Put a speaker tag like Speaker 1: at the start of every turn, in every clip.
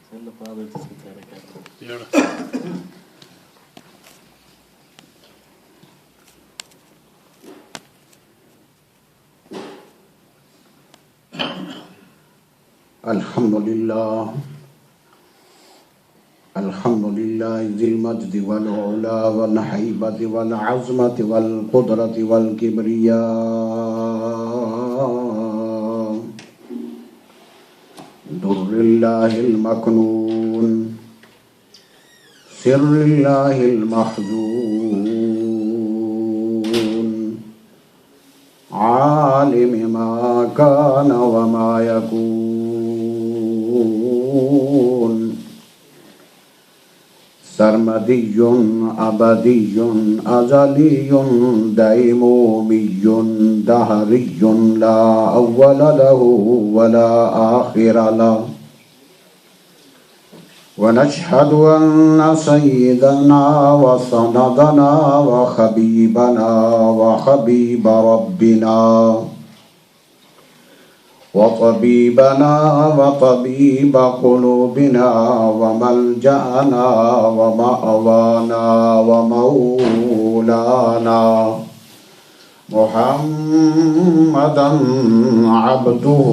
Speaker 1: الحمد لله ذي المجد والعلا والهيبة والعظمة والقدرة والكبرياء در الله المكنون سر الله المحزون عالم ما كان وما يكون سرمدي أبدي أزلي ديمومي دهري لا أول له ولا آخر له ونشهد أن سيدنا وسندنا وحبيبنا وحبيب ربنا وطبيبنا وطبيب قلوبنا وملجأنا ومأوانا ومولانا محمدا عبده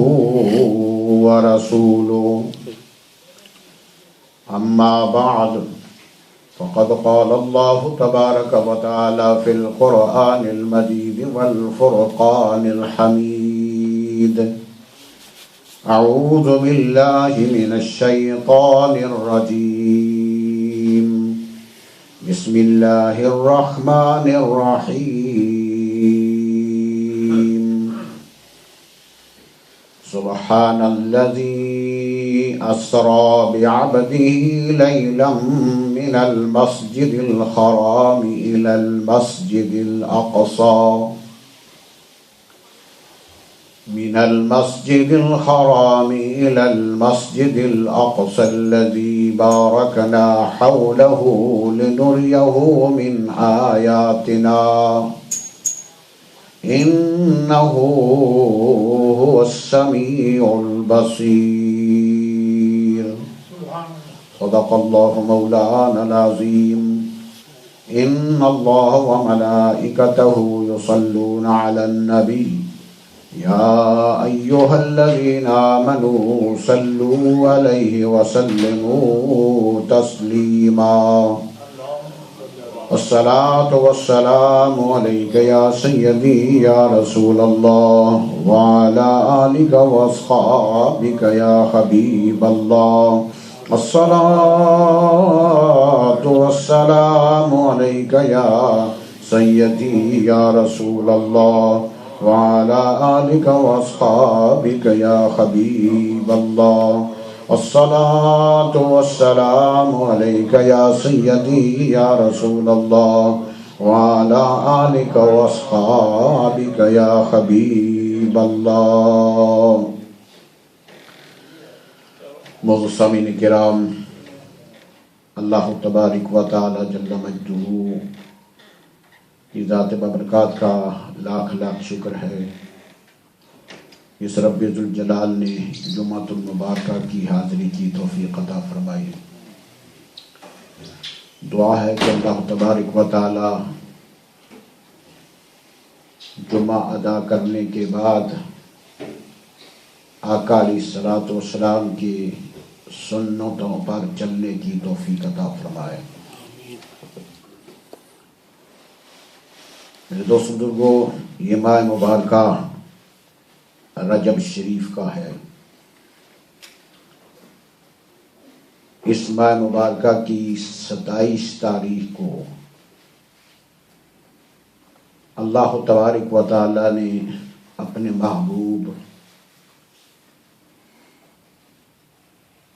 Speaker 1: ورسوله أما بعد فقد قال الله تبارك وتعالى في القرآن المجيد والفرقان الحميد أعوذ بالله من الشيطان الرجيم بسم الله الرحمن الرحيم سبحان الذي أسرى بعبده ليلا من المسجد الحرام إلى المسجد الأقصى من المسجد الحرام إلى المسجد الأقصى الذي باركنا حوله لنريه من آياتنا إنه هو السميع البصير صدق الله مولانا العظيم إن الله وملائكته يصلون على النبي يا أيها الذين آمنوا صلوا عليه وسلموا تسليما الصلاة والسلام عليك يا سيدي يا رسول الله وعلى آلك وأصحابك يا حبيب الله الصلاة والسلام عليك يا سيدي يا رسول الله وعلى آلك وأصحابك يا حبيب الله الصلاة والسلام عليك يا سيدي يا رسول الله وعلى آلك وأصحابك يا حبيب الله معزز سامعین کرام، اللہ تبارک و تعالی جل مجدہ کی ذات بابرکات کا لاکھ لاکھ شکر ہے۔ اس رب ذوالجلال نے جمعۃ المبارکہ کی حاضری کی توفیق عطا فرمائی۔ دعا ہے کہ اللہ تبارک و تعالی جمعہ ادا کرنے کے بعد آقا علیہ الصلوۃ والسلام کی سنتوں پر چلنے کی توفیق عطا فرمائے۔ میرے دوست بزرگوں، یہ ماہ مبارکہ رجب شریف کا ہے۔ اس ماہ مبارکہ کی 27 تاریخ کو اللہ تبارک و تعالی نے اپنے محبوب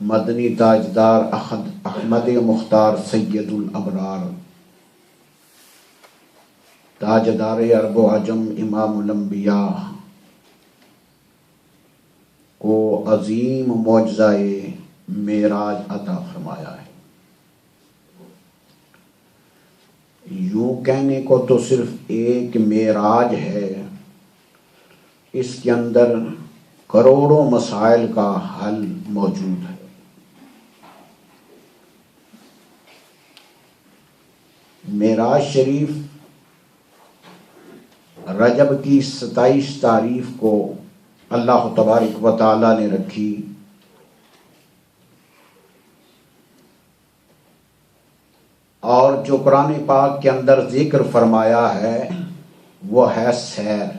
Speaker 1: مدنی تاجدار احمد مختار سید الابرار، تاجدار عرب و عجم، امام الانبیاء کو عظیم معجزہ معراج عطا فرمایا ہے۔ یوں کہنے کو تو صرف ایک معراج ہے، اس کے اندر کروڑوں مسائل کا حل موجود ہے۔ معراج شریف رجب کی 27 تاریخ کو اللہ تبارک و تعالی نے رکھی، اور جو قرآن پاک کے اندر ذکر فرمایا ہے وہ ہے سیر۔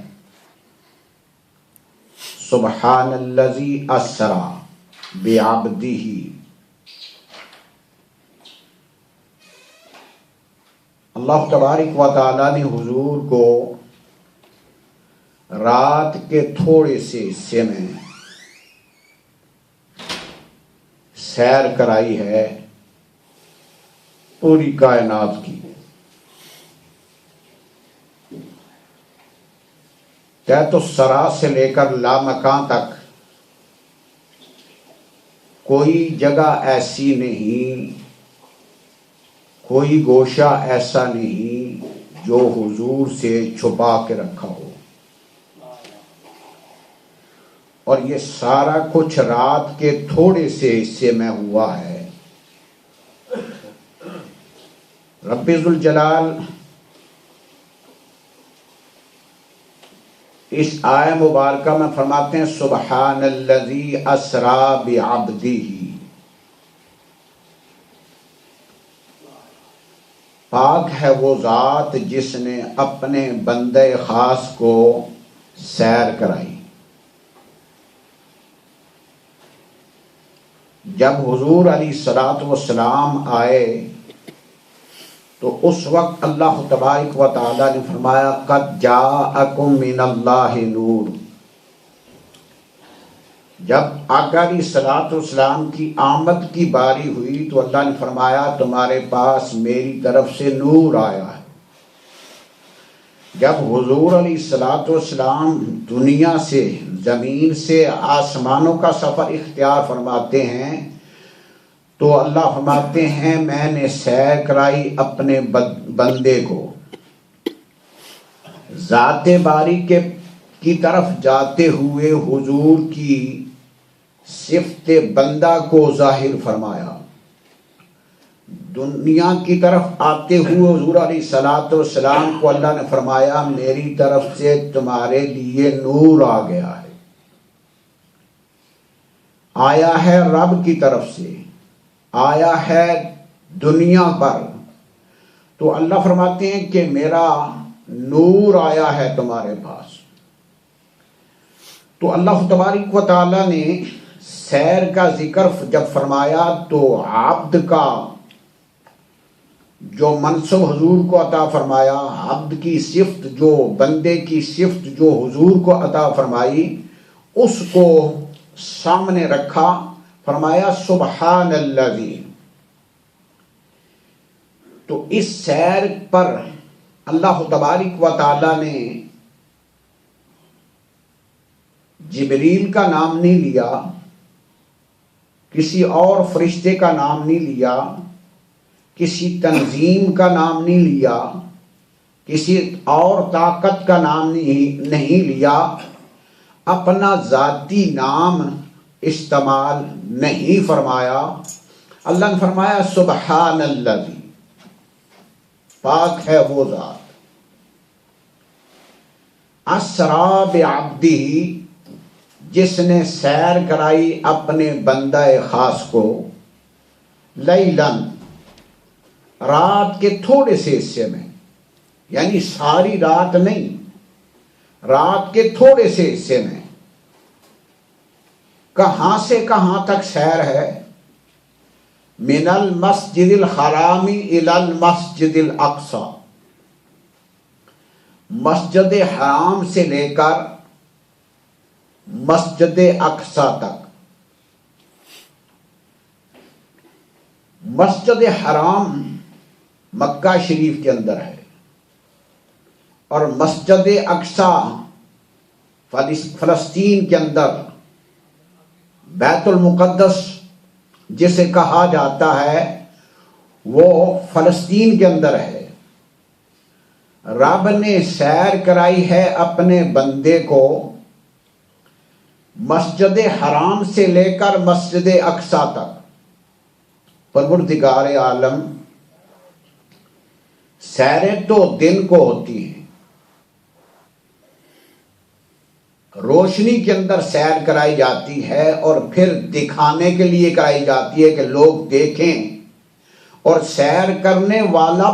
Speaker 1: سبحان الذی اسری بعبدہ، اللہ تبارک و تعالی نے حضور کو رات کے تھوڑے سے حصے میں سیر کرائی ہے پوری کائنات کی۔ تو سرا سے لے کر لامکان تک کوئی جگہ ایسی نہیں، کوئی گوشہ ایسا نہیں جو حضور سے چھپا کے رکھا ہو، اور یہ سارا کچھ رات کے تھوڑے سے حصے میں ہوا ہے۔ رب ذوالجلال اس آیہ مبارکہ میں فرماتے ہیں سبحان الذی اسری بعبدہ، پاک ہے وہ ذات جس نے اپنے بندے خاص کو سیر کرائی۔ جب حضور علیہ الصلوۃ والسلام آئے تو اس وقت اللہ تبارک و تعالی نے فرمایا قد جاءکم من اللہ نور۔ جب آقا علیہ الصلوۃ والسلام کی آمد کی باری ہوئی تو اللہ نے فرمایا تمہارے پاس میری طرف سے نور آیا ہے۔ جب حضور علیہ الصلوۃ والسلام دنیا سے، زمین سے آسمانوں کا سفر اختیار فرماتے ہیں تو اللہ فرماتے ہیں میں نے سیر کرائی اپنے بندے کو، ذات باری کی طرف جاتے ہوئے حضور کی صفت بندہ کو ظاہر فرمایا، دنیا کی طرف آتے ہوئے حضور علیہ الصلوۃ والسلام کو اللہ نے فرمایا میری طرف سے تمہارے لیے نور آ گیا ہے، آیا ہے رب کی طرف سے، آیا ہے دنیا پر۔ تو اللہ فرماتے ہیں کہ میرا نور آیا ہے تمہارے پاس۔ تو اللہ تبارک و تعالی نے سیر کا ذکر جب فرمایا تو عبد کا جو منصب حضور کو عطا فرمایا، عبد کی صفت، جو بندے کی صفت جو حضور کو عطا فرمائی، اس کو سامنے رکھا، فرمایا سبحان الذی۔ تو اس سیر پر اللہ تبارک و تعالی نے جبریل کا نام نہیں لیا، کسی اور فرشتے کا نام نہیں لیا، کسی تنظیم کا نام نہیں لیا، کسی اور طاقت کا نام نہیں لیا، اپنا ذاتی نام استعمال نہیں فرمایا۔ اللہ نے فرمایا سبحان الذی، پاک ہے وہ ذات، اسری بعبدہ، جس نے سیر کرائی اپنے بندہ خاص کو، لیلاً، رات کے تھوڑے سے حصے میں، یعنی ساری رات نہیں، رات کے تھوڑے سے حصے میں۔ کہاں سے کہاں تک سیر ہے؟ من المسجد الحرام الی المسجد الاقصی، مسجد حرام سے لے کر مسجد اقصی تک۔ مسجد حرام مکہ شریف کے اندر ہے، اور مسجد اقصی فلسطین کے اندر، بیت المقدس جسے کہا جاتا ہے وہ فلسطین کے اندر ہے۔ رب نے سیر کرائی ہے اپنے بندے کو مسجد حرام سے لے کر مسجد اقصی تک۔ پروردگار عالم سیریں تو دن کو ہوتی ہیں، روشنی کے اندر سیر کرائی جاتی ہے اور پھر دکھانے کے لیے کرائی جاتی ہے کہ لوگ دیکھیں اور سیر کرنے والا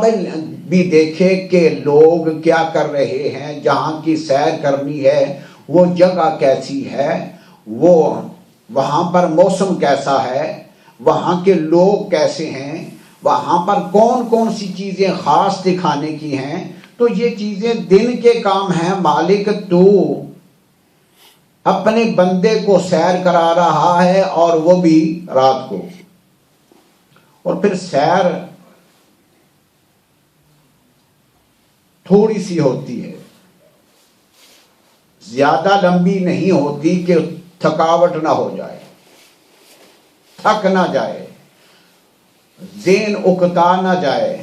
Speaker 1: بھی دیکھے کہ لوگ کیا کر رہے ہیں، جہاں کی سیر کرنی ہے وہ جگہ کیسی ہے، وہ وہاں پر موسم کیسا ہے، وہاں کے لوگ کیسے ہیں، وہاں پر کون کون سی چیزیں خاص دکھانے کی ہیں۔ تو یہ چیزیں دن کے کام ہیں، مالک تو اپنے بندے کو سیر کرا رہا ہے اور وہ بھی رات کو۔ اور پھر سیر تھوڑی سی ہوتی ہے، زیادہ لمبی نہیں ہوتی کہ تھکاوٹ نہ ہو جائے، تھک نہ جائے، ذہن اکتا نہ جائے۔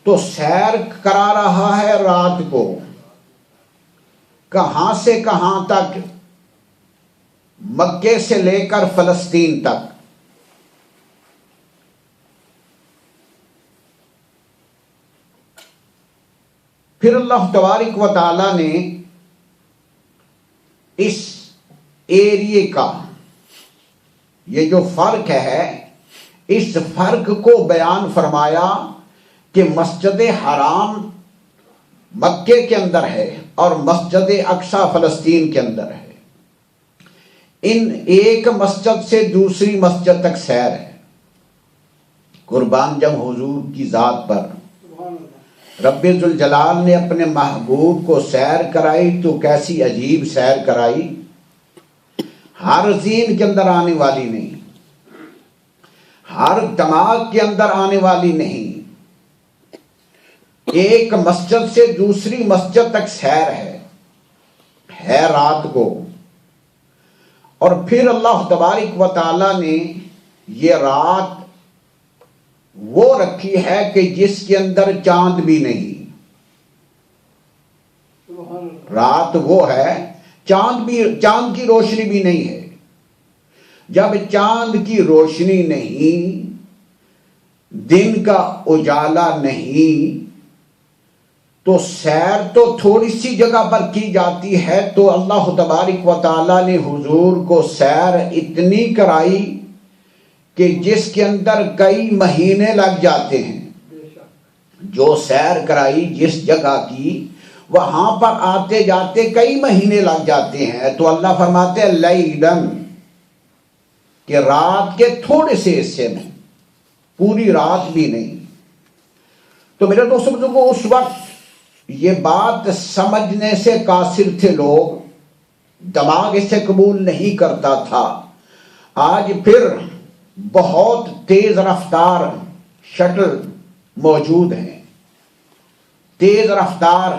Speaker 1: تو سیر کرا رہا ہے رات کو، کہاں سے کہاں تک؟ مکے سے لے کر فلسطین تک۔ پھر اللہ تبارک و تعالی نے اس ایریے کا یہ جو فرق ہے، اس فرق کو بیان فرمایا کہ مسجد حرام مکے کے اندر ہے اور مسجد اقصی فلسطین کے اندر ہے۔ ان ایک مسجد سے دوسری مسجد تک سیر ہے۔ قربان جب حضور کی ذات پر رب ذوالجلال نے اپنے محبوب کو سیر کرائی تو کیسی عجیب سیر کرائی، ہر ذہن کے اندر آنے والی نہیں، ہر دماغ کے اندر آنے والی نہیں، ایک مسجد سے دوسری مسجد تک سیر ہے رات کو۔ اور پھر اللہ تبارک و تعالی نے یہ رات وہ رکھی ہے کہ جس کے اندر چاند بھی نہیں۔ رات وہ ہے، چاند کی روشنی بھی نہیں ہے۔ جب چاند کی روشنی نہیں، دن کا اجالا نہیں، تو سیر تو تھوڑی سی جگہ پر کی جاتی ہے۔ تو اللہ تبارک و تعالی نے حضور کو سیر اتنی کرائی کہ جس کے اندر کئی مہینے لگ جاتے ہیں۔ جو سیر کرائی جس جگہ کی، وہاں پر آتے جاتے کئی مہینے لگ جاتے ہیں۔ تو اللہ فرماتے ہیں لیلاً، کہ رات کے تھوڑے سے حصے میں، پوری رات بھی نہیں۔ تو میرے دوستوں بزرگوں، اس وقت یہ بات سمجھنے سے قاصر تھے لوگ، دماغ اسے قبول نہیں کرتا تھا۔ آج پھر بہت تیز رفتار شٹل موجود ہیں، تیز رفتار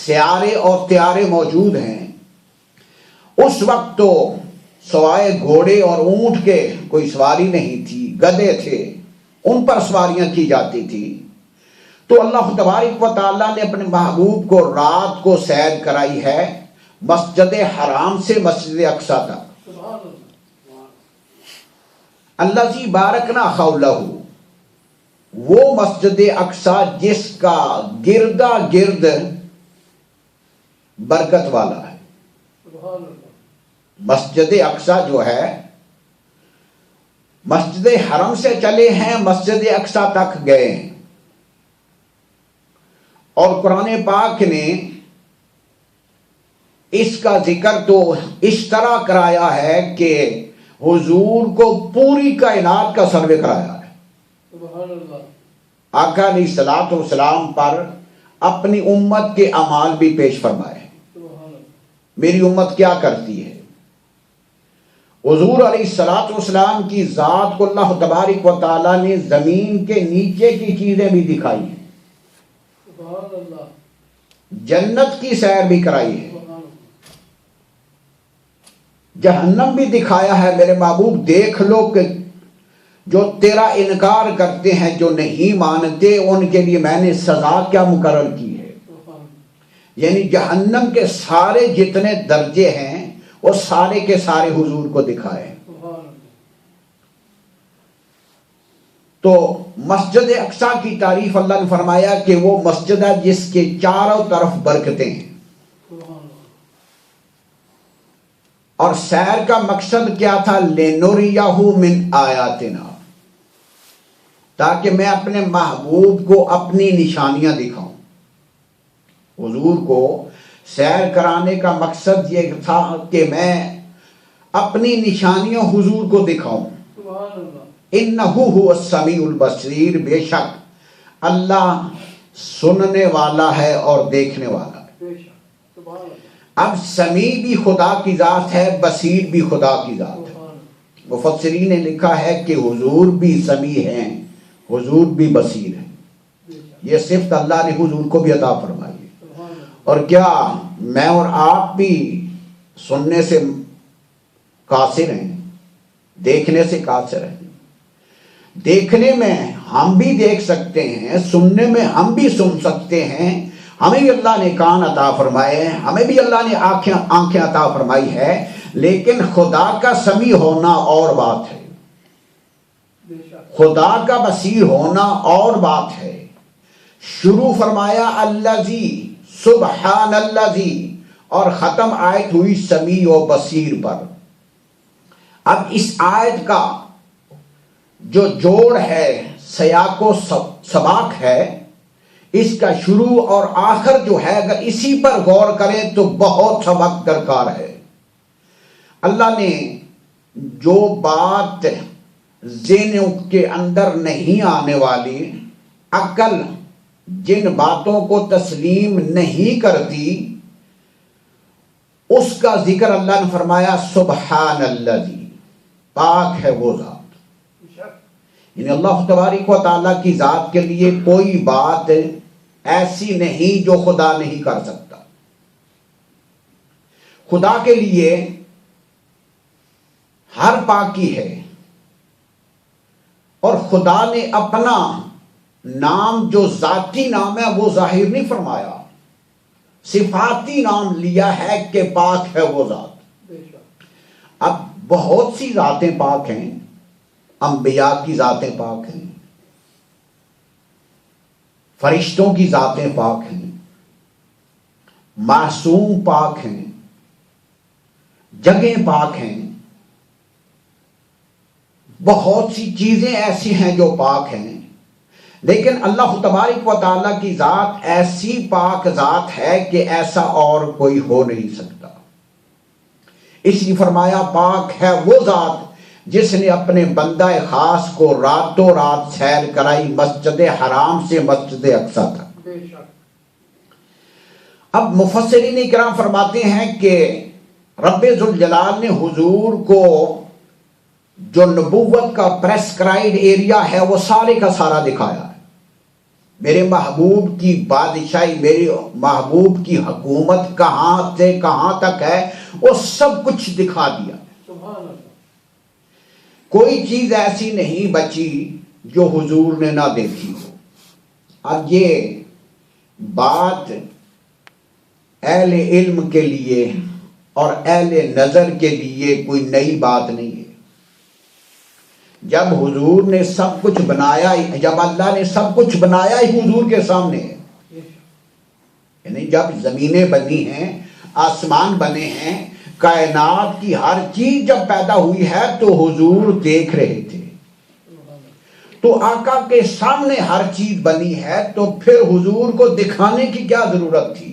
Speaker 1: سیارے اور طیارے موجود ہیں۔ اس وقت تو سوائے گھوڑے اور اونٹ کے کوئی سواری نہیں تھی، گدھے تھے، ان پر سواریاں کی جاتی تھی۔ تو اللہ تبارک و تعالیٰ نے اپنے محبوب کو رات کو سیر کرائی ہے مسجد حرام سے مسجد اقصی تک۔ الذی بارکنا حولہ، وہ مسجد اقصی جس کا گردا گرد برکت والا ہے۔ مسجد اقصی جو ہے، مسجد حرم سے چلے ہیں، مسجد اقصی تک گئے ہیں۔ اور قرآن پاک نے اس کا ذکر تو اس طرح کرایا ہے کہ حضور کو پوری کائنات کا سروے کرایا ہے۔ سبحان اللہ۔ آقا علیہ الصلوۃ والسلام پر اپنی امت کے اعمال بھی پیش فرمائے۔ میری امت کیا کرتی ہے؟ حضور علیہ الصلوۃ والسلام کی ذات کو اللہ تبارک و تعالیٰ نے زمین کے نیچے کی چیزیں بھی دکھائی ہیں، جنت کی سیر بھی کرائی ہے، جہنم بھی دکھایا ہے۔ میرے محبوب دیکھ لو کہ جو تیرا انکار کرتے ہیں، جو نہیں مانتے، ان کے لیے میں نے سزا کیا مقرر کی ہے۔ یعنی جہنم کے سارے جتنے درجے ہیں وہ سارے کے سارے حضور کو دکھائے۔ تو مسجد اقصی کی تعریف اللہ نے فرمایا کہ وہ مسجد ہے جس کے چاروں طرف برکتیں ہیں. اور سیر کا مقصد کیا تھا؟ لِنُرِيَهُ مِنْ آیاتنا، تاکہ میں اپنے محبوب کو اپنی نشانیاں دکھاؤں. حضور کو سیر کرانے کا مقصد یہ تھا کہ میں اپنی نشانیاں حضور کو دکھاؤں. اِنَّهُ هُوَ السَّمِيعُ الْبَصِيرُ، بے شک اللہ سننے والا ہے اور دیکھنے والا ہے. اب سمیع بھی خدا کی ذات ہے، بصیر بھی خدا کی ذات ہے. مفسرین نے لکھا ہے کہ حضور بھی سمیع ہیں، حضور بھی بصیر ہیں. یہ صفت اللہ نے حضور کو بھی عطا فرمائی ہے. اور کیا میں اور آپ بھی سننے سے قاصر ہیں، دیکھنے سے قاصر ہیں؟ دیکھنے میں ہم بھی دیکھ سکتے ہیں، سننے میں ہم بھی سن سکتے ہیں. ہمیں بھی اللہ نے کان عطا فرمائے ہیں، ہمیں بھی اللہ نے آنکھیں عطا فرمائی ہے، لیکن خدا کا سمیع ہونا اور بات ہے، خدا کا بصیر ہونا اور بات ہے. شروع فرمایا الذی، سبحان الذی، اور ختم آیت ہوئی سمیع و بصیر پر. اب اس آیت کا جو جوڑ ہے، سیاق و سباق ہے، اس کا شروع اور آخر جو ہے، اگر اسی پر غور کریں تو بہت سا وقت درکار ہے. اللہ نے جو بات ذہنوں کے اندر نہیں آنے والی، عقل جن باتوں کو تسلیم نہیں کرتی، اس کا ذکر اللہ نے فرمایا سبحان الذی، پاک ہے وہ ذات. یعنی اللہ تبارک و تعالیٰ کی ذات کے لیے کوئی بات ایسی نہیں جو خدا نہیں کر سکتا. خدا کے لیے ہر پاکی ہے، اور خدا نے اپنا نام جو ذاتی نام ہے وہ ظاہر نہیں فرمایا، صفاتی نام لیا ہے کہ پاک ہے وہ ذات. اب بہت سی ذاتیں پاک ہیں، انبیاء کی ذاتیں پاک ہیں، فرشتوں کی ذاتیں پاک ہیں، معصوم پاک ہیں، جگہیں پاک ہیں، بہت سی چیزیں ایسی ہیں جو پاک ہیں. لیکن اللہ تبارک و تعالیٰ کی ذات ایسی پاک ذات ہے کہ ایسا اور کوئی ہو نہیں سکتا. اس لیے فرمایا پاک ہے وہ ذات جس نے اپنے بندہ خاص کو راتوں رات سیر کرائی مسجد حرام سے مسجد اقصی تک. اب مفسرین کرام فرماتے ہیں کہ رب ذوالجلال نے حضور کو جو نبوت کا پریسکرائبڈ ایریا ہے وہ سارے کا سارا دکھایا ہے. میرے محبوب کی بادشاہی، میرے محبوب کی حکومت کہاں سے کہاں تک ہے وہ سب کچھ دکھا دیا. کوئی چیز ایسی نہیں بچی جو حضور نے نہ دیکھی ہو. اب یہ بات اہل علم کے لیے اور اہل نظر کے لیے کوئی نئی بات نہیں ہے. جب حضور نے سب کچھ بنایا، جب اللہ نے سب کچھ بنایا ہی حضور کے سامنے ہے. یعنی جب زمینیں بنی ہیں، آسمان بنے ہیں، کائنات کی ہر چیز جب پیدا ہوئی ہے تو حضور دیکھ رہے تھے. تو آقا کے سامنے ہر چیز بنی ہے تو پھر حضور کو دکھانے کی کیا ضرورت تھی؟